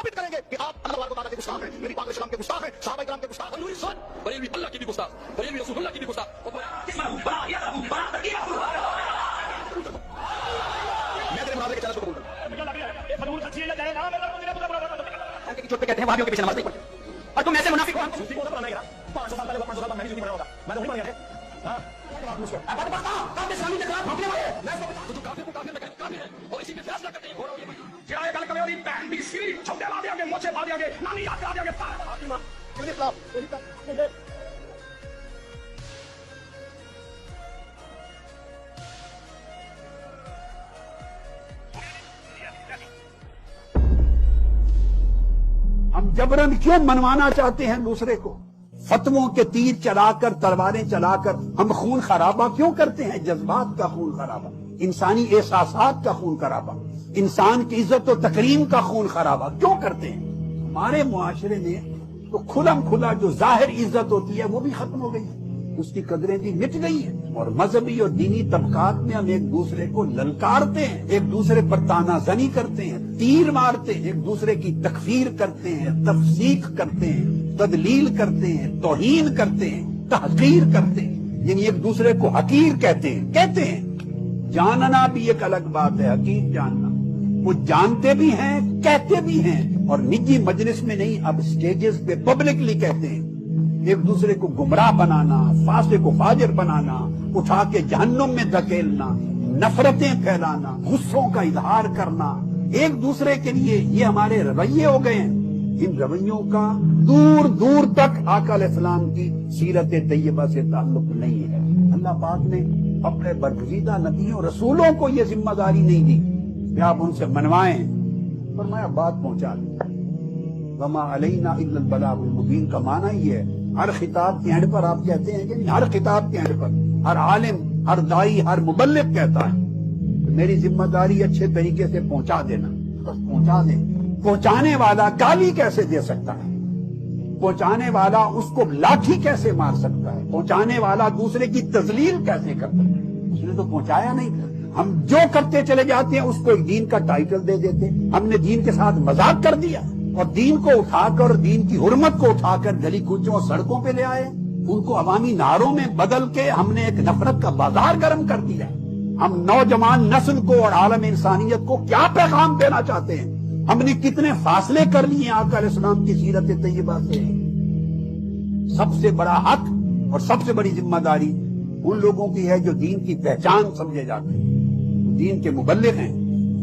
ثابت کریں گے کہ آپ اللہ تعالیٰ کے گستاخ ہیں، نبی پاک علیہ السلام کے گستاخ ہیں، صحابہ کرام کے گستاخ ہیں، بریلوی اللہ کی بھی گستاخ، بریلوی رسول اللہ کی بھی گستاخ۔ میں تیرے مناظرے کے چیلنج کو قبول کروں۔ چوٹ پہ کہتے ہیں وہابیوں کے پیچھے نماز نہیں پڑھتے، اور تم ایسے منافق ہو، ہم صوفی کو بنانا ہے 500 سال پہلے 500 سال میں نہیں بنا ہوگا، میں نے نہیں بنایا ہے۔ ہاں ہم جبرن کیوں منوانا چاہتے ہیں دوسرے کو؟ فتووں کے تیر چلا کر، تلواریں چلا کر ہم خون خرابہ کیوں کرتے ہیں؟ جذبات کا خون خرابہ، انسانی احساسات کا خون خرابہ، انسان کی عزت و تکریم کا خون خرابہ کیوں کرتے ہیں؟ ہمارے معاشرے میں تو کھلم کھلا جو ظاہر عزت ہوتی ہے وہ بھی ختم ہو گئی ہے، اس کی قدریں بھی مٹ گئی ہیں، اور مذہبی اور دینی طبقات میں ہم ایک دوسرے کو للکارتے ہیں، ایک دوسرے پر تانا زنی کرتے ہیں، تیر مارتے ہیں، ایک دوسرے کی تکفیر کرتے ہیں، تفسیق کرتے ہیں، تدلیل کرتے ہیں، توہین کرتے ہیں، تحقیر کرتے ہیں، یعنی ایک دوسرے کو حقیر کہتے ہیں۔ جاننا بھی ایک الگ بات ہے، حقیر جاننا، وہ جانتے بھی ہیں، کہتے بھی ہیں، اور نجی مجلس میں نہیں، اب سٹیجز پہ پبلکلی کہتے ہیں۔ ایک دوسرے کو گمراہ بنانا، فاسق و فاجر بنانا، اٹھا کے جہنم میں دھکیلنا، نفرتیں پھیلانا، غصوں کا اظہار کرنا ایک دوسرے کے لیے، یہ ہمارے رویے ہو گئے ہیں۔ ان رویوں کا دور دور تک آقا علیہ السلام کی سیرت طیبہ سے تعلق نہیں ہے۔ اللہ پاک نے اپنے برگزیدہ نبیوں رسولوں کو یہ ذمہ داری نہیں دی کہ آپ ان سے منوائیں، فرمایا بات پہنچا دیں۔ وما علینا الا البلاغ المبین کا معنی یہ ہے، ہر خطاب کے اینڈ پر آپ کہتے ہیں کہ نہیں، ہر خطاب کے اینڈ پر ہر عالم، ہر دائی، ہر مبلغ کہتا ہے میری ذمہ داری اچھے طریقے سے پہنچا دینا، بس پہنچا دیں۔ پہنچانے والا گالی کیسے دے سکتا ہے؟ پہنچانے والا اس کو لاٹھی کیسے مار سکتا ہے؟ پہنچانے والا دوسرے کی تذلیل کیسے کر سکتا ہے؟ اس نے تو پہنچایا نہیں۔ ہم جو کرتے چلے جاتے ہیں اس کو ایک دین کا ٹائٹل دے دیتے، ہم نے دین کے ساتھ مذاق کر دیا، اور دین کو اٹھا کر، دین کی حرمت کو اٹھا کر گلی کوچوں اور سڑکوں پہ لے آئے، ان کو عوامی نعروں میں بدل کے ہم نے ایک نفرت کا بازار گرم کر دیا۔ ہم نوجوان نسل کو اور عالم انسانیت کو کیا پیغام دینا چاہتے ہیں؟ ہم نے کتنے فاصلے کر لیے آقا علیہ السلام کی سیرت طیبہ سے۔ سب سے بڑا حق اور سب سے بڑی ذمہ داری ان لوگوں کی ہے جو دین کی پہچان سمجھے جاتے ہیں، دین کے مبلغ ہیں،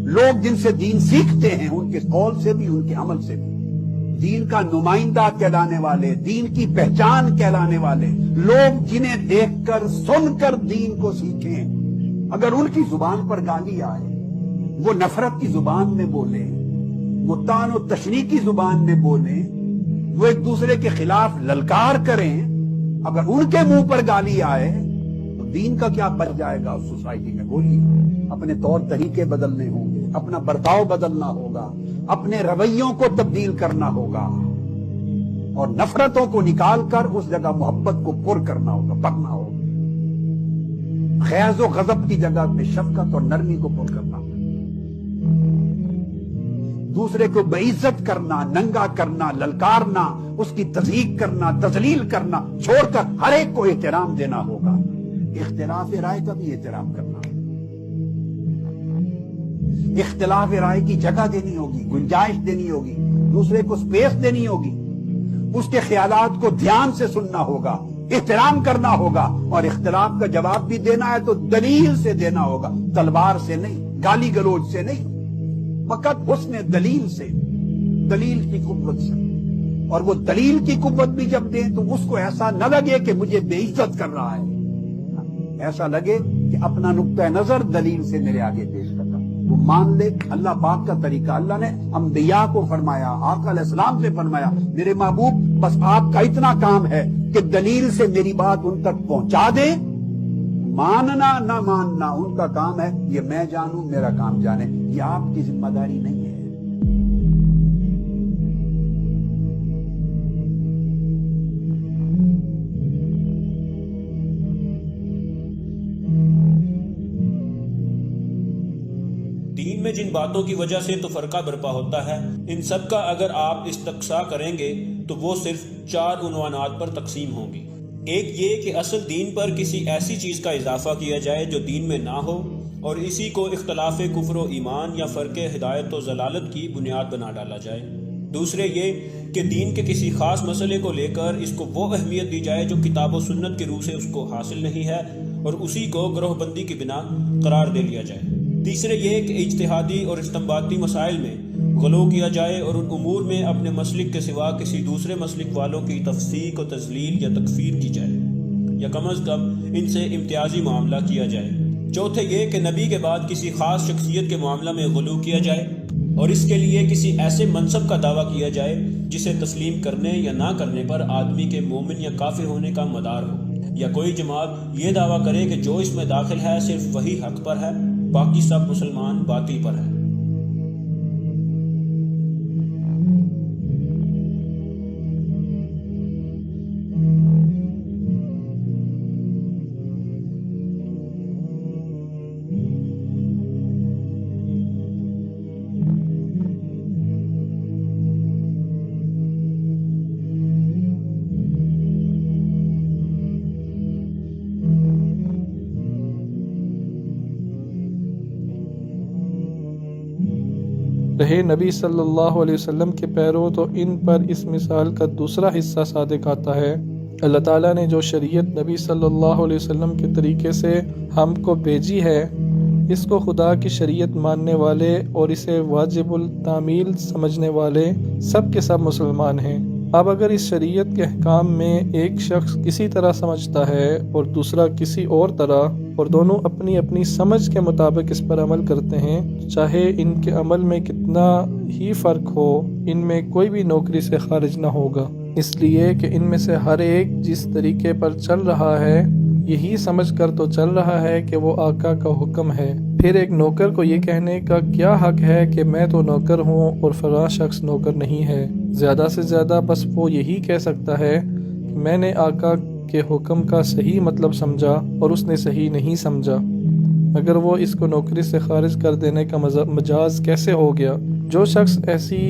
لوگ جن سے دین سیکھتے ہیں، ان کے قول سے بھی، ان کے عمل سے بھی، دین کا نمائندہ کہلانے والے، دین کی پہچان کہلانے والے لوگ، جنہیں دیکھ کر، سن کر دین کو سیکھیں۔ اگر ان کی زبان پر گالی آئے، وہ نفرت کی زبان میں بولے، وہ طعن و تشنیع کی زبان میں بولیں، وہ ایک دوسرے کے خلاف للکار کریں، اگر ان کے منہ پر گالی آئے تو دین کا کیا بچ جائے گا اس سوسائٹی میں؟ بولیے۔ اپنے طور طریقے بدلنے ہوں گے، اپنا برتاؤ بدلنا ہوگا، اپنے رویوں کو تبدیل کرنا ہوگا، اور نفرتوں کو نکال کر اس جگہ محبت کو پر کرنا ہوگا، پکنا ہوگا۔ خیز و غضب کی جگہ پہ شفقت اور نرمی کو پر کرنا ہوگا۔ دوسرے کو بے عزت کرنا، ننگا کرنا، للکارنا، اس کی تضحیک کرنا، تذلیل کرنا چھوڑ کر ہر ایک کو احترام دینا ہوگا۔ اختلاف رائے کا بھی احترام کرنا، اختلاف رائے کی جگہ دینی ہوگی، گنجائش دینی ہوگی، دوسرے کو سپیس دینی ہوگی، اس کے خیالات کو دھیان سے سننا ہوگا، احترام کرنا ہوگا، اور اختلاف کا جواب بھی دینا ہے تو دلیل سے دینا ہوگا، تلوار سے نہیں، گالی گلوچ سے نہیں، فقط حسن دلیل سے، دلیل کی قوت سے۔ اور وہ دلیل کی قوت بھی جب دیں تو اس کو ایسا نہ لگے کہ مجھے بے عزت کر رہا ہے، ایسا لگے کہ اپنا نقطہ نظر دلیل سے میرے آگے پیش کرتا، وہ مان لے۔ اللہ پاک کا طریقہ، اللہ نے انبیاء کو فرمایا، آقا علیہ السلام سے فرمایا، میرے محبوب بس آپ کا اتنا کام ہے کہ دلیل سے میری بات ان تک پہنچا دیں، ماننا نہ ماننا ان کا کام ہے، یہ میں جانوں، میرا کام جانے، یہ آپ کی ذمہ داری نہیں ہے۔ دین میں جن باتوں کی وجہ سے تو فرقہ برپا ہوتا ہے۔ ان سب کا اگر آپ استقصاء کریں گے تو وہ صرف 4 عنوانات پر تقسیم ہوں گی۔ ایک یہ کہ اصل دین پر کسی ایسی چیز کا اضافہ کیا جائے جو دین میں نہ ہو، اور اسی کو اختلاف کفر و ایمان یا فرق ہدایت و ضلالت کی بنیاد بنا ڈالا جائے۔ دوسرے یہ کہ دین کے کسی خاص مسئلے کو لے کر اس کو وہ اہمیت دی جائے جو کتاب و سنت کی روح سے اس کو حاصل نہیں ہے، اور اسی کو گروہ بندی کی بنا قرار دے لیا جائے۔ تیسرے یہ کہ اجتہادی اور استنباطی مسائل میں غلو کیا جائے اور ان امور میں اپنے مسلک کے سوا کسی دوسرے مسلک والوں کی تفسیق و تضلیل یا تکفیر کی جائے، یا کم از کم ان سے امتیازی معاملہ کیا جائے۔ چوتھے یہ کہ نبی کے بعد کسی خاص شخصیت کے معاملہ میں غلو کیا جائے اور اس کے لیے کسی ایسے منصب کا دعویٰ کیا جائے جسے تسلیم کرنے یا نہ کرنے پر آدمی کے مومن یا کافر ہونے کا مدار ہو، یا کوئی جماعت یہ دعویٰ کرے کہ جو اس میں داخل ہے صرف وہی حق پر ہے، باقی سب مسلمان باطل پر ہیں۔ رہے نبی صلی اللہ علیہ وسلم کے پیرو تو ان پر اس مثال کا دوسرا حصہ صادق آتا ہے۔ اللہ تعالیٰ نے جو شریعت نبی صلی اللہ علیہ وسلم کے طریقے سے ہم کو بھیجی ہے، اس کو خدا کی شریعت ماننے والے اور اسے واجب التعمیل سمجھنے والے سب کے سب مسلمان ہیں۔ اب اگر اس شریعت کے احکام میں ایک شخص کسی طرح سمجھتا ہے اور دوسرا کسی اور طرح، اور دونوں اپنی اپنی سمجھ کے مطابق اس پر عمل کرتے ہیں، چاہے ان کے عمل میں کتنا ہی فرق ہو، ان میں کوئی بھی نوکری سے خارج نہ ہوگا، اس لیے کہ ان میں سے ہر ایک جس طریقے پر چل رہا ہے یہی سمجھ کر تو چل رہا ہے کہ وہ آقا کا حکم ہے۔ پھر ایک نوکر کو یہ کہنے کا کیا حق ہے کہ میں تو نوکر ہوں اور فلاں شخص نوکر نہیں ہے؟ زیادہ سے زیادہ بس وہ یہی کہہ سکتا ہے کہ میں نے آقا کے حکم کا صحیح مطلب سمجھا اور اس نے صحیح نہیں سمجھا، مگر وہ اس کو نوکری سے خارج کر دینے کا مجاز کیسے ہو گیا؟ جو شخص ایسی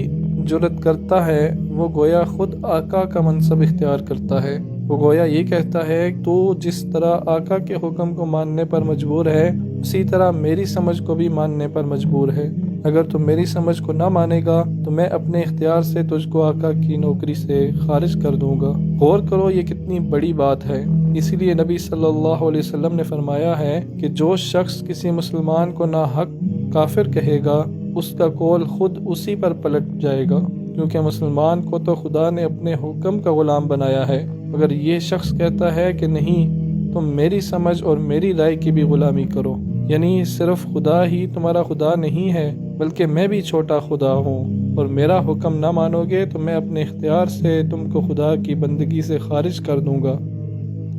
جرت کرتا ہے وہ گویا خود آقا کا منصب اختیار کرتا ہے۔ وہ گویا یہ کہتا ہے تو جس طرح آقا کے حکم کو ماننے پر مجبور ہے اسی طرح میری سمجھ کو بھی ماننے پر مجبور ہے۔ اگر تم میری سمجھ کو نہ مانے گا تو میں اپنے اختیار سے تجھ کو آقا کی نوکری سے خارج کر دوں گا۔ غور کرو یہ کتنی بڑی بات ہے۔ اسی لیے نبی صلی اللہ علیہ وسلم نے فرمایا ہے کہ جو شخص کسی مسلمان کو ناحق کافر کہے گا اس کا قول خود اسی پر پلٹ جائے گا، کیونکہ مسلمان کو تو خدا نے اپنے حکم کا غلام بنایا ہے۔ اگر یہ شخص کہتا ہے کہ نہیں تم میری سمجھ اور میری رائے کی بھی غلامی کرو، یعنی صرف خدا ہی تمہارا خدا نہیں ہے بلکہ میں بھی چھوٹا خدا ہوں، اور میرا حکم نہ مانو گے تو میں اپنے اختیار سے تم کو خدا کی بندگی سے خارج کر دوں گا،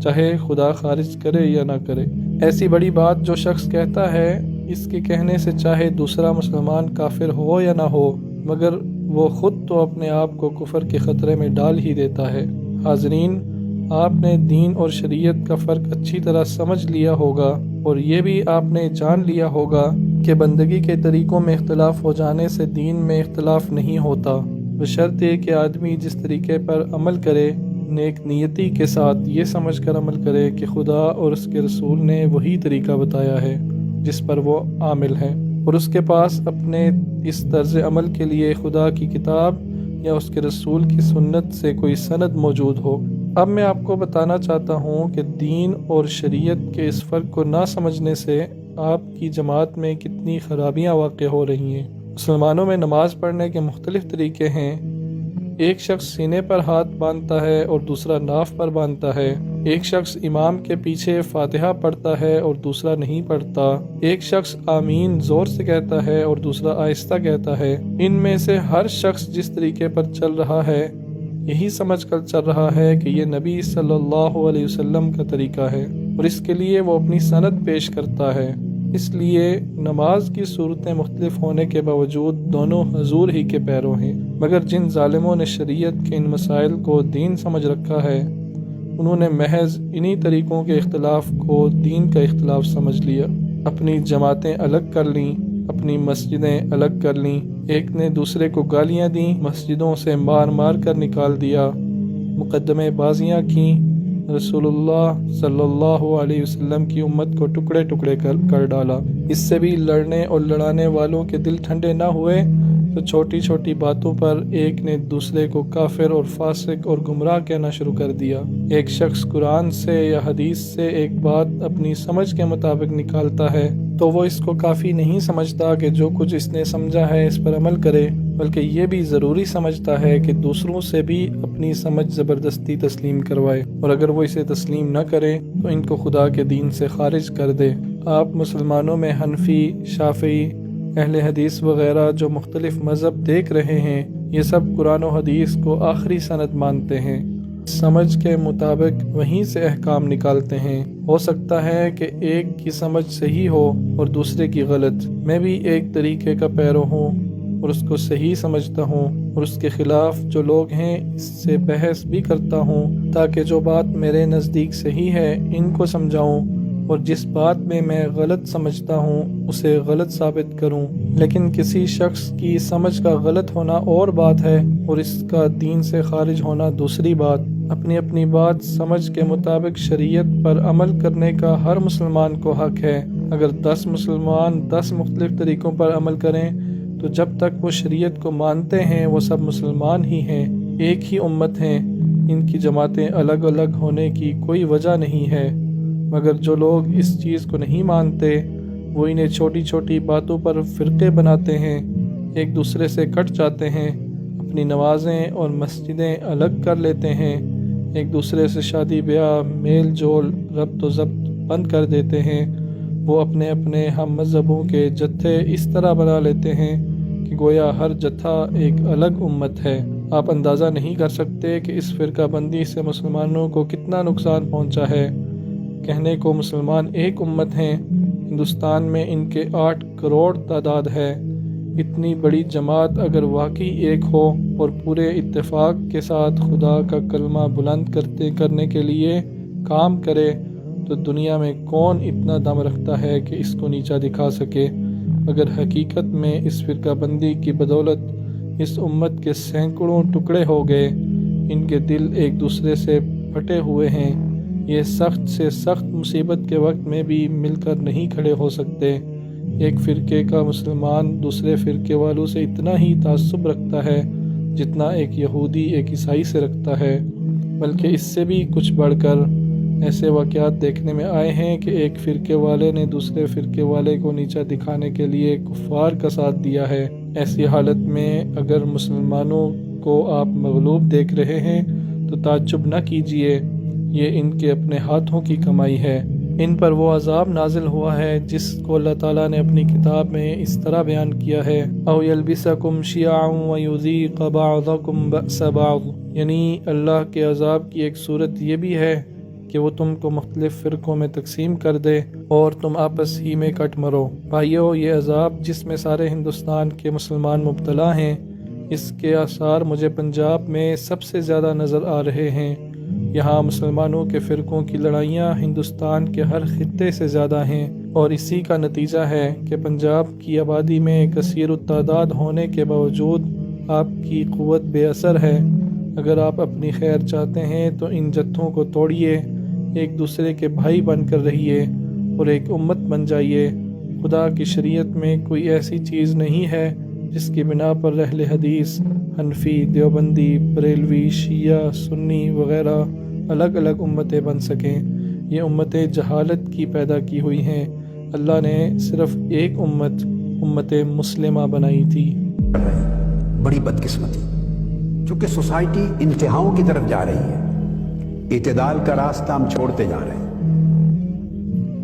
چاہے خدا خارج کرے یا نہ کرے۔ ایسی بڑی بات جو شخص کہتا ہے اس کے کہنے سے چاہے دوسرا مسلمان کافر ہو یا نہ ہو، مگر وہ خود تو اپنے آپ کو کفر کے خطرے میں ڈال ہی دیتا ہے۔ حاضرین، آپ نے دین اور شریعت کا فرق اچھی طرح سمجھ لیا ہوگا، اور یہ بھی آپ نے جان لیا ہوگا کہ بندگی کے طریقوں میں اختلاف ہو جانے سے دین میں اختلاف نہیں ہوتا، بشرطے کہ آدمی جس طریقے پر عمل کرے نیک نیتی کے ساتھ یہ سمجھ کر عمل کرے کہ خدا اور اس کے رسول نے وہی طریقہ بتایا ہے جس پر وہ عامل ہے، اور اس کے پاس اپنے اس طرز عمل کے لیے خدا کی کتاب یا اس کے رسول کی سنت سے کوئی سند موجود ہو۔ اب میں آپ کو بتانا چاہتا ہوں کہ دین اور شریعت کے اس فرق کو نہ سمجھنے سے آپ کی جماعت میں کتنی خرابیاں واقع ہو رہی ہیں۔ مسلمانوں میں نماز پڑھنے کے مختلف طریقے ہیں۔ ایک شخص سینے پر ہاتھ باندھتا ہے اور دوسرا ناف پر باندھتا ہے۔ ایک شخص امام کے پیچھے فاتحہ پڑھتا ہے اور دوسرا نہیں پڑھتا۔ ایک شخص آمین زور سے کہتا ہے اور دوسرا آہستہ کہتا ہے۔ ان میں سے ہر شخص جس طریقے پر چل رہا ہے یہی سمجھ کر چل رہا ہے کہ یہ نبی صلی اللہ علیہ وسلم کا طریقہ ہے، اور اس کے لیے وہ اپنی سند پیش کرتا ہے۔ اس لیے نماز کی صورتیں مختلف ہونے کے باوجود دونوں حضور ہی کے پیرو ہیں، مگر جن ظالموں نے شریعت کے ان مسائل کو دین سمجھ رکھا ہے انہوں نے محض انہی طریقوں کے اختلاف کو دین کا اختلاف سمجھ لیا، اپنی جماعتیں الگ کر لیں، اپنی مسجدیں الگ کر لیں، ایک نے دوسرے کو گالیاں دیں، مسجدوں سے مار مار کر نکال دیا، مقدمے بازیاں کیں، رسول اللہ صلی اللہ علیہ وسلم کی امت کو ٹکڑے ٹکڑے کر ڈالا۔ اس سے بھی لڑنے اور لڑانے والوں کے دل ٹھنڈے نہ ہوئے تو چھوٹی چھوٹی باتوں پر ایک نے دوسرے کو کافر اور فاسق اور گمراہ کہنا شروع کر دیا۔ ایک شخص قرآن سے یا حدیث سے ایک بات اپنی سمجھ کے مطابق نکالتا ہے تو وہ اس کو کافی نہیں سمجھتا کہ جو کچھ اس نے سمجھا ہے اس پر عمل کرے، بلکہ یہ بھی ضروری سمجھتا ہے کہ دوسروں سے بھی اپنی سمجھ زبردستی تسلیم کروائے، اور اگر وہ اسے تسلیم نہ کرے تو ان کو خدا کے دین سے خارج کر دے۔ آپ مسلمانوں میں حنفی، شافعی، اہل حدیث وغیرہ جو مختلف مذہب دیکھ رہے ہیں، یہ سب قرآن و حدیث کو آخری سند مانتے ہیں، سمجھ کے مطابق وہیں سے احکام نکالتے ہیں۔ ہو سکتا ہے کہ ایک کی سمجھ صحیح ہو اور دوسرے کی غلط، میں بھی ایک طریقے کا پیرو ہوں اور اس کو صحیح سمجھتا ہوں، اور اس کے خلاف جو لوگ ہیں اس سے بحث بھی کرتا ہوں تاکہ جو بات میرے نزدیک صحیح ہے ان کو سمجھاؤں، اور جس بات میں غلط سمجھتا ہوں اسے غلط ثابت کروں۔ لیکن کسی شخص کی سمجھ کا غلط ہونا اور بات ہے اور اس کا دین سے خارج ہونا دوسری بات۔ اپنی اپنی بات سمجھ کے مطابق شریعت پر عمل کرنے کا ہر مسلمان کو حق ہے۔ اگر 10 مسلمان 10 مختلف طریقوں پر عمل کریں تو جب تک وہ شریعت کو مانتے ہیں وہ سب مسلمان ہی ہیں، ایک ہی امت ہیں، ان کی جماعتیں الگ الگ ہونے کی کوئی وجہ نہیں ہے۔ مگر جو لوگ اس چیز کو نہیں مانتے وہ انہیں چھوٹی چھوٹی باتوں پر فرقے بناتے ہیں، ایک دوسرے سے کٹ جاتے ہیں، اپنی نمازیں اور مسجدیں الگ کر لیتے ہیں، ایک دوسرے سے شادی بیاہ، میل جول، ربط و ضبط بند کر دیتے ہیں۔ وہ اپنے اپنے ہم مذہبوں کے جتھے اس طرح بنا لیتے ہیں کہ گویا ہر جتھا ایک الگ امت ہے۔ آپ اندازہ نہیں کر سکتے کہ اس فرقہ بندی سے مسلمانوں کو کتنا نقصان پہنچا ہے۔ کہنے کو مسلمان ایک امت ہیں، ہندوستان میں ان کے 8 کروڑ تعداد ہے۔ اتنی بڑی جماعت اگر واقعی ایک ہو اور پورے اتفاق کے ساتھ خدا کا کلمہ بلند کرنے کے لیے کام کرے تو دنیا میں کون اتنا دم رکھتا ہے کہ اس کو نیچا دکھا سکے؟ اگر حقیقت میں اس فرقہ بندی کی بدولت اس امت کے سینکڑوں ٹکڑے ہو گئے، ان کے دل ایک دوسرے سے پھٹے ہوئے ہیں، یہ سخت سے سخت مصیبت کے وقت میں بھی مل کر نہیں کھڑے ہو سکتے۔ ایک فرقے کا مسلمان دوسرے فرقے والوں سے اتنا ہی تعصب رکھتا ہے جتنا ایک یہودی ایک عیسائی سے رکھتا ہے، بلکہ اس سے بھی کچھ بڑھ کر ایسے واقعات دیکھنے میں آئے ہیں کہ ایک فرقے والے نے دوسرے فرقے والے کو نیچا دکھانے کے لیے کفار کا ساتھ دیا ہے۔ ایسی حالت میں اگر مسلمانوں کو آپ مغلوب دیکھ رہے ہیں تو تعجب نہ کیجیے، یہ ان کے اپنے ہاتھوں کی کمائی ہے۔ ان پر وہ عذاب نازل ہوا ہے جس کو اللہ تعالیٰ نے اپنی کتاب میں اس طرح بیان کیا ہے، او یلبسکم شیعا ویذیق بعضکم بأس بعض، یعنی اللہ کے عذاب کی ایک صورت یہ بھی ہے کہ وہ تم کو مختلف فرقوں میں تقسیم کر دے اور تم آپس ہی میں کٹ مرو۔ بھائیو، یہ عذاب جس میں سارے ہندوستان کے مسلمان مبتلا ہیں، اس کے آثار مجھے پنجاب میں سب سے زیادہ نظر آ رہے ہیں۔ یہاں مسلمانوں کے فرقوں کی لڑائیاں ہندوستان کے ہر خطے سے زیادہ ہیں، اور اسی کا نتیجہ ہے کہ پنجاب کی آبادی میں کثیر التعداد ہونے کے باوجود آپ کی قوت بے اثر ہے۔ اگر آپ اپنی خیر چاہتے ہیں تو ان جتھوں کو توڑیے، ایک دوسرے کے بھائی بن کر رہیے اور ایک امت بن جائیے۔ خدا کی شریعت میں کوئی ایسی چیز نہیں ہے جس کی بنا پر اہل حدیث، حنفی، دیوبندی، بریلوی، شیعہ، سنی وغیرہ الگ الگ امتیں بن سکیں۔ یہ امتیں جہالت کی پیدا کی ہوئی ہیں۔ اللہ نے صرف ایک امت مسلمہ بنائی تھی۔ بڑی بدقسمتی، چونکہ سوسائٹی انتہاؤں کی طرف جا رہی ہے، اعتدال کا راستہ ہم چھوڑتے جا رہے ہیں،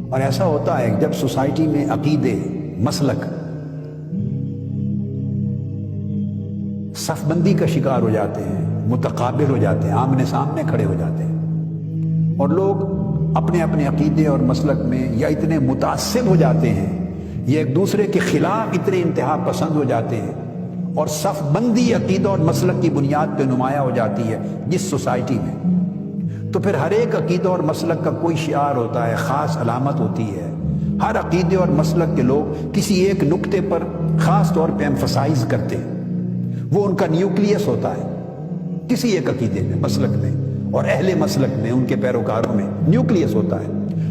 اور ایسا ہوتا ہے جب سوسائٹی میں عقیدے، مسلک صف بندی کا شکار ہو جاتے ہیں، متقابل ہو جاتے ہیں، آمنے سامنے کھڑے ہو جاتے ہیں، اور لوگ اپنے اپنے عقیدے اور مسلک میں یا اتنے متعصب ہو جاتے ہیں یا ایک دوسرے کے خلاف اتنے انتہا پسند ہو جاتے ہیں، اور صف بندی عقیدہ اور مسلک کی بنیاد پہ نمایاں ہو جاتی ہے جس سوسائٹی میں، تو پھر ہر ایک عقیدہ اور مسلک کا کوئی شعار ہوتا ہے، خاص علامت ہوتی ہے، ہر عقیدے اور مسلک کے لوگ کسی ایک نقطے پر خاص طور پہ ایمفسائز کرتے ہیں، وہ ان کا نیوکلیس ہوتا ہے کسی ایک عقیدے میں، مسلک میں، اور اہل مسلک میں، ان کے پیروکاروں میں نیوکلیس ہوتا ہے،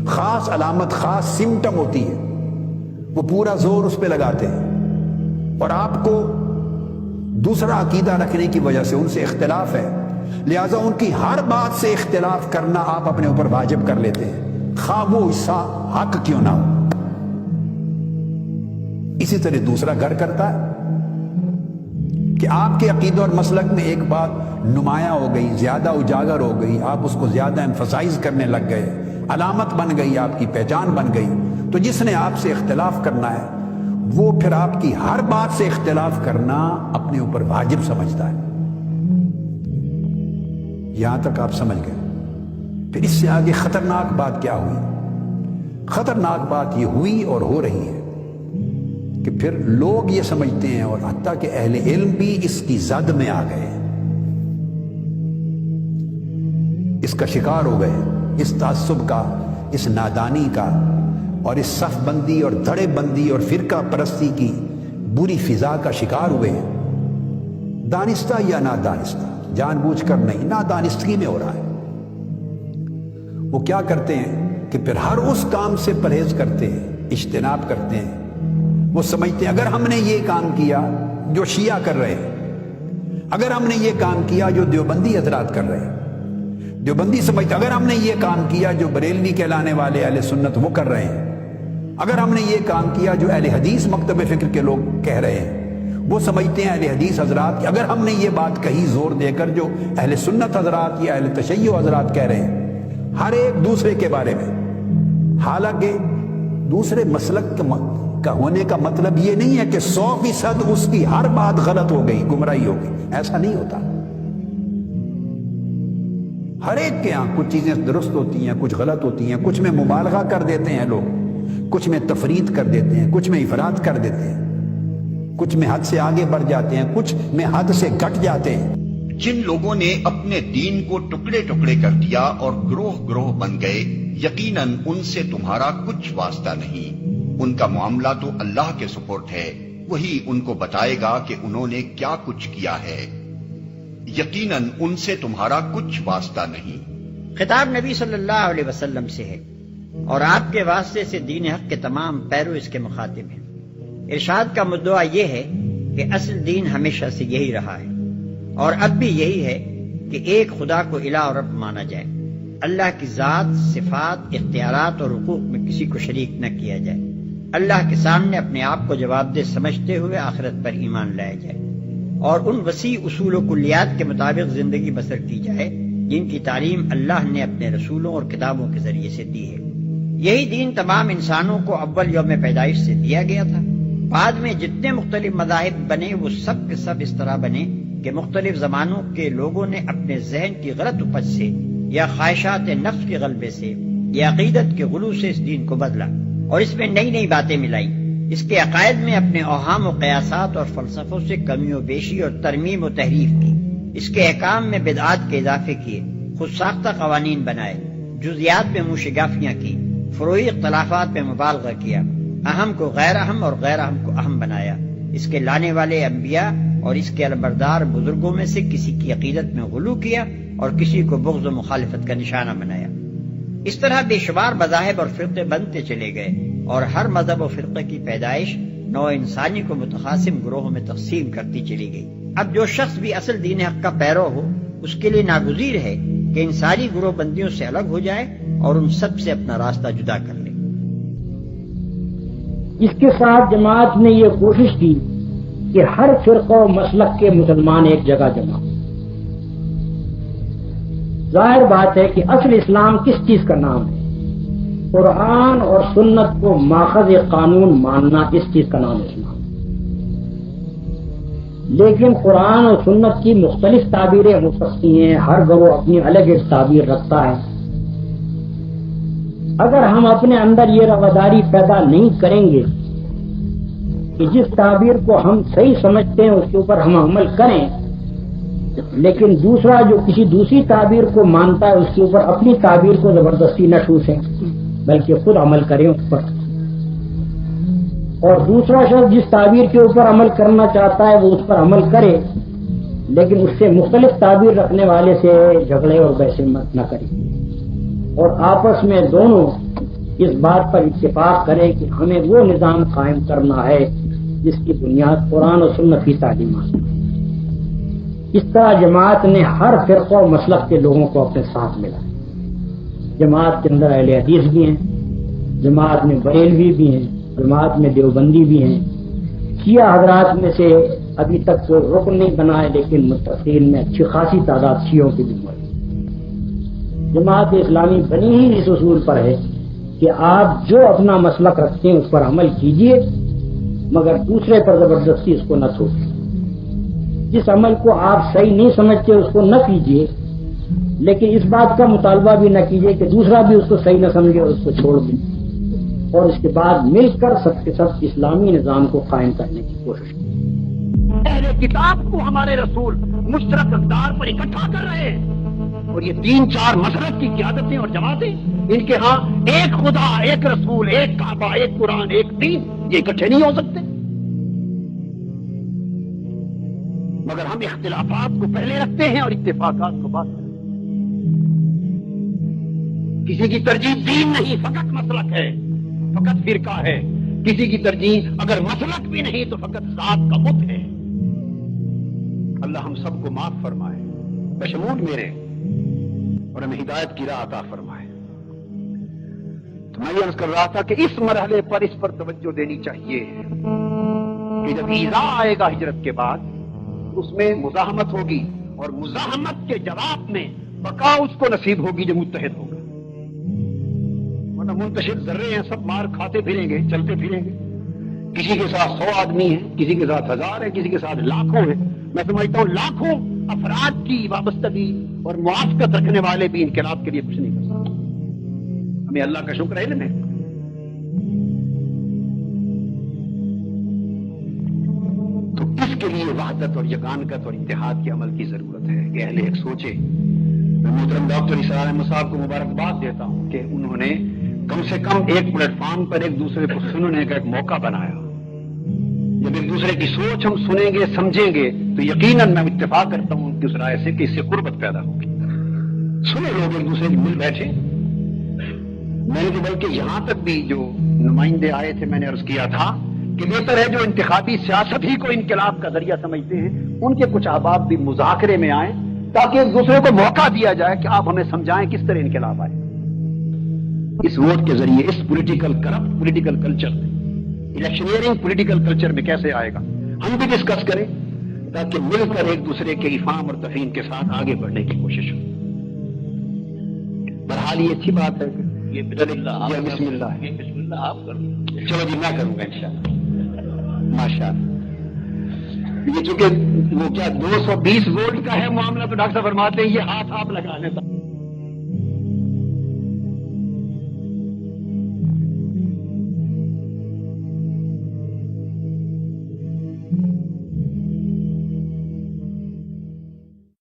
خاص علامت، خاص سمٹم ہوتی ہے، وہ پورا زور اس پہ لگاتے ہیں، اور آپ کو دوسرا عقیدہ رکھنے کی وجہ سے ان سے اختلاف ہے، لہٰذا ان کی ہر بات سے اختلاف کرنا آپ اپنے اوپر واجب کر لیتے ہیں، خواہ وہ حصہ حق کیوں نہ ہو۔ اسی طرح دوسرا گھر کرتا ہے کہ آپ کے عقیدہ اور مسلک میں ایک بات نمایاں ہو گئی، زیادہ اجاگر ہو گئی، آپ اس کو زیادہ ایمفسائز کرنے لگ گئے، علامت بن گئی، آپ کی پہچان بن گئی، تو جس نے آپ سے اختلاف کرنا ہے وہ پھر آپ کی ہر بات سے اختلاف کرنا اپنے اوپر واجب سمجھتا ہے۔ یہاں تک آپ سمجھ گئے۔ پھر اس سے آگے خطرناک بات کیا ہوئی؟ خطرناک بات یہ ہوئی اور ہو رہی ہے کہ پھر لوگ یہ سمجھتے ہیں، اور حتیٰ کہ اہل علم بھی اس کی زد میں آ گئے، اس کا شکار ہو گئے، اس تعصب کا، اس نادانی کا، اور اس صف بندی اور دھڑے بندی اور فرقہ پرستی کی بری فضا کا شکار ہوئے ہیں، دانستہ یا نادانستہ، جان بوجھ کر نہیں، نادانستگی میں ہو رہا ہے۔ وہ کیا کرتے ہیں کہ پھر ہر اس کام سے پرہیز کرتے ہیں، اجتناب کرتے ہیں۔ وہ سمجھتے ہیں اگر ہم نے یہ کام کیا جو شیعہ کر رہے ہیں، اگر ہم نے یہ کام کیا جو دیوبندی حضرات کر رہے ہیں، دیوبندی سمجھتے اگر ہم نے یہ کام کیا جو بریلوی کہلانے والے اہل سنت وہ کر رہے ہیں، اگر ہم نے یہ کام کیا جو اہل حدیث مکتب فکر کے لوگ کہہ رہے ہیں، وہ سمجھتے ہیں اہل حدیث حضرات کہ اگر ہم نے یہ بات کہی زور دے کر جو اہل سنت حضرات یا اہل تشیع حضرات کہہ رہے ہیں، ہر ایک دوسرے کے بارے میں، حالانکہ دوسرے مسلک کا ہونے کا مطلب یہ نہیں ہے کہ 100% اس کی ہر بات غلط ہو گئی، گمراہی ہو گئی، ایسا نہیں ہوتا۔ ہر ایک کے یہاں کچھ چیزیں درست ہوتی ہیں، کچھ غلط ہوتی ہیں، کچھ میں مبالغہ کر دیتے ہیں لوگ، کچھ میں تفرید کر دیتے ہیں، کچھ میں افراد کر دیتے ہیں، کچھ میں حد سے آگے بڑھ جاتے ہیں، کچھ میں حد سے گھٹ جاتے ہیں۔ جن لوگوں نے اپنے دین کو ٹکڑے ٹکڑے کر دیا اور گروہ گروہ بن گئے، یقیناً ان سے تمہارا کچھ واسطہ نہیں، ان کا معاملہ تو اللہ کے سپرد ہے، وہی ان کو بتائے گا کہ انہوں نے کیا کچھ کیا ہے، یقیناً ان سے تمہارا کچھ واسطہ نہیں۔ خطاب نبی صلی اللہ علیہ وسلم سے ہے اور آپ کے واسطے سے دین حق کے تمام پیرو اس کے مخاطب ہیں۔ ارشاد کا مدعا یہ ہے کہ اصل دین ہمیشہ سے یہی رہا ہے اور اب بھی یہی ہے کہ ایک خدا کو الہ اور رب مانا جائے، اللہ کی ذات، صفات، اختیارات اور حقوق میں کسی کو شریک نہ کیا جائے، اللہ کے سامنے اپنے آپ کو جواب دہ سمجھتے ہوئے آخرت پر ایمان لایا جائے اور ان وسیع اصول و کلیات کے مطابق زندگی بسر کی جائے جن کی تعلیم اللہ نے اپنے رسولوں اور کتابوں کے ذریعے سے دی ہے۔ یہی دین تمام انسانوں کو اول یوم پیدائش سے دیا گیا تھا۔ بعد میں جتنے مختلف مذاہب بنے وہ سب کے سب اس طرح بنے کہ مختلف زمانوں کے لوگوں نے اپنے ذہن کی غلط اپج سے یا خواہشات نفس کے غلبے سے یا عقیدت کے غلو سے اس دین کو بدلا اور اس میں نئی نئی باتیں ملائی، اس کے عقائد میں اپنے اوہام و قیاسات اور فلسفوں سے کمی و بیشی اور ترمیم و تحریف کی، اس کے احکام میں بدعات کے اضافے کیے، خود ساختہ قوانین بنائے، جزیات میں موشگافیاں کی، فروعی اختلافات میں مبالغہ کیا، اہم کو غیر اہم اور غیر اہم کو اہم بنایا، اس کے لانے والے انبیاء اور اس کے علمبردار بزرگوں میں سے کسی کی عقیدت میں غلو کیا اور کسی کو بغض و مخالفت کا نشانہ بنایا۔ اس طرح بے شمار مذاہب اور فرقے بنتے چلے گئے اور ہر مذہب و فرقے کی پیدائش نوع انسانی کو متقاسم گروہوں میں تقسیم کرتی چلی گئی۔ اب جو شخص بھی اصل دین حق کا پیرو ہو اس کے لیے ناگزیر ہے کہ ان ساری گروہ بندیوں سے الگ ہو جائے اور ان سب سے اپنا راستہ جدا کر لے۔ اس کے ساتھ جماعت نے یہ کوشش کی کہ ہر فرقہ و مسلک کے مسلمان ایک جگہ جمع۔ ظاہر بات ہے کہ اصل اسلام کس چیز کا نام ہے؟ قرآن اور سنت کو ماخذ قانون ماننا اس چیز کا نام اسلام۔ لیکن قرآن اور سنت کی مختلف تعبیریں ہو سکتی ہیں، ہر گروہ اپنی الگ ایک تعبیر رکھتا ہے۔ اگر ہم اپنے اندر یہ رواداری پیدا نہیں کریں گے کہ جس تعبیر کو ہم صحیح سمجھتے ہیں اس کے اوپر ہم عمل کریں، لیکن دوسرا جو کسی دوسری تعبیر کو مانتا ہے اس کے اوپر اپنی تعبیر کو زبردستی نہ ٹھوسیں بلکہ خود عمل کریں اس پر، اور دوسرا شخص جس تعبیر کے اوپر عمل کرنا چاہتا ہے وہ اس پر عمل کرے، لیکن اس سے مختلف تعبیر رکھنے والے سے جھگڑے اور بحثیں مت نہ کرے، اور آپس میں دونوں اس بات پر اتفاق کرے کہ ہمیں وہ نظام قائم کرنا ہے جس کی بنیاد قرآن و سنت کی تعلیمات ہے۔ اس طرح جماعت نے ہر فرقہ و مسلک کے لوگوں کو اپنے ساتھ ملا۔ جماعت کے اندر اہل حدیث بھی ہیں، جماعت میں بریلوی بھی ہیں، جماعت میں دیوبندی بھی ہیں، شیعہ حضرات میں سے ابھی تک کوئی رکن نہیں بنا ہے، لیکن متقین میں اچھی خاصی تعداد شیعوں کی بھی موجود۔ جماعت اسلامی بنی ہی اس اصول پر ہے کہ آپ جو اپنا مسلک رکھتے ہیں اس پر عمل کیجئے، مگر دوسرے پر زبردستی اس کو نہ تھوپیں۔ جس عمل کو آپ صحیح نہیں سمجھتے اس کو نہ کیجئے، لیکن اس بات کا مطالبہ بھی نہ کیجئے کہ دوسرا بھی اس کو صحیح نہ سمجھے اور اس کو چھوڑ دیں، اور اس کے بعد مل کر سب کے سب اسلامی نظام کو قائم کرنے کی کوشش کریں۔ اہل کتاب کو ہمارے رسول مشترک اقدار پر اکٹھا کر رہے ہیں، اور یہ 3-4 مسلک کی قیادتیں اور جماعتیں، ان کے ہاں ایک خدا، ایک رسول، ایک کعبہ، ایک قرآن، ایک دین، یہ اکٹھے نہیں ہو سکتے۔ مگر ہم اختلافات کو پہلے رکھتے ہیں اور اتفاقات کو بعد میں۔ کسی کی ترجیح دین نہیں، فقط مسلک ہے، فقط فرقہ ہے۔ کسی کی ترجیح اگر مسلک بھی نہیں تو فقط ذات کا بت ہے۔ اللہ ہم سب کو معاف فرمائے، بشمول میرے، اور ہمیں ہدایت کی راہ عطا فرمائے۔ تو میں یہ عرض کر رہا تھا کہ اس مرحلے پر اس پر توجہ دینی چاہیے کہ جب ایذا آئے گا ہجرت کے بعد، اس میں مزاحمت ہوگی، اور مزاحمت کے جواب میں بقا اس کو نصیب ہوگی جو متحد ہوگا، ورنہ منتشر ذرے ہیں، سب مار کھاتے پھریں گے، چلتے پھریں گے۔ کسی کے ساتھ 100 آدمی ہیں، کسی کے ساتھ 1000 ہے، کسی کے ساتھ لاکھوں ہیں۔ میں سمجھتا ہوں لاکھوں افراد کی وابستگی اور موافقت رکھنے والے بھی انقلاب کے لیے کچھ نہیں کر سکتے۔ ہمیں اللہ کا شکر ہے علم ہے۔ تو اس کے لیے وحدت اور یگانگت اور اتحاد کے عمل کی ضرورت ہے کہ اہل ایک سوچے۔ میں محترم ڈاکٹر اسرار احمد صاحب کو مبارکباد دیتا ہوں کہ انہوں نے کم سے کم ایک پلیٹ فارم پر ایک دوسرے کو سننے کا ایک موقع بنایا۔ جب ایک دوسرے کی سوچ ہم سنیں گے، سمجھیں گے، تو یقیناً میں اتفاق کرتا ہوں کہ اس رائے سے کہ اس سے قربت پیدا ہوگی۔ سنے لوگ ایک دوسرے سے مل بیٹھے۔ میں نے تو بلکہ یہاں تک بھی جو نمائندے آئے تھے میں نے عرض کیا تھا کہ بہتر ہے جو انتخابی سیاست ہی کو انقلاب کا ذریعہ سمجھتے ہیں، ان کے کچھ احباب بھی مذاکرے میں آئیں، تاکہ ایک دوسرے کو موقع دیا جائے کہ آپ ہمیں سمجھائیں کس طرح انقلاب آئے۔ اس ووٹ کے ذریعے اس پولیٹیکل کرپٹ پولیٹیکل کلچر میں، الیکشنیئرنگ پولیٹیکل کلچر میں کیسے آئے گا، ہم بھی ڈسکس کریں تاکہ مل کر ایک دوسرے کے افہام اور تفہیم کے ساتھ آگے بڑھنے کی کوشش ہو۔ بہرحال یہ اچھی بات ہے کہ یہ بسم اللہ آپ کر، چلو جی میں کروں گا انشاءاللہ، ماشاءاللہ۔ یہ چونکہ وہ کیا 220 وولٹ کا ہے معاملہ، تو ڈاکٹر صاحب فرماتے ہیں یہ ہاتھ آپ لگا لیتا۔